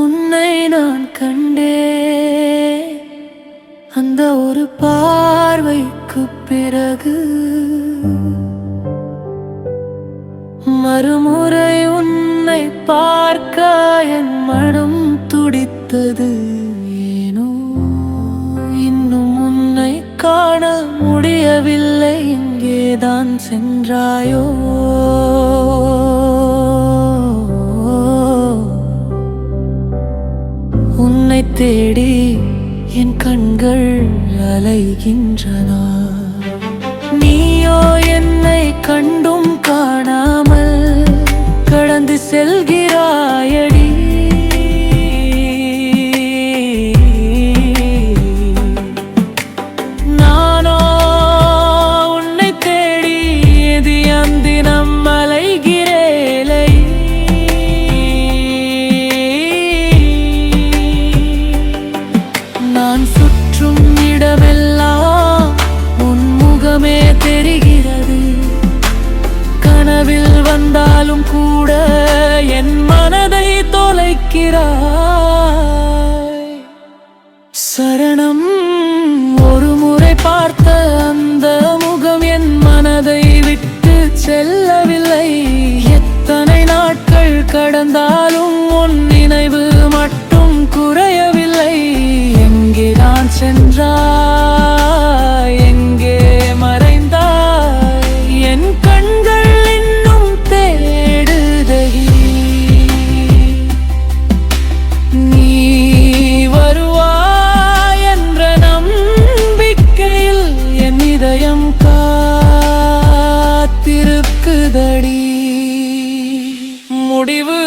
உன்னை நான் கண்டேன். அந்த ஒரு பார்வைக்கு பிறகு மறுமுறை உன்னை பார்க்க என் மனம் துடித்தது. ஏனோ இன்னும் உன்னை காண முடியவில்லை. எங்கேதான் சென்றாயோ? உன்னை தேடி என் கண்கள் அலைகின்றன. நீயோ என்னை கண்டும் காணாமல் கடந்து செல்கிறாயடி. நானோ உன்னை தேடி தினம் தினம் அலைகிறேலை. நான் சுற்றும் இடமெல்லாம் உன் முகமே தெரிகிறது. கனவில் வந்தாலும் கூட என் மனதை தொலைக்கிறாய். சரணம். ஒரு முறை பார்த்த அந்த முகம் என் மனதை விட்டு செல்லவில்லை. எத்தனை நாட்கள் கடந்தாலும் உன் நினைவு மட்டும் குறையவில்லை. எங்கே நான் சென்றாய்? எங்கே மறைந்தாய்? என் கண்கள் இன்னும் தேடுதடி. நீ வருவாய் என்ற நம்பிக்கையில் என் இதயம் காத்திருக்குதடி. முடிவு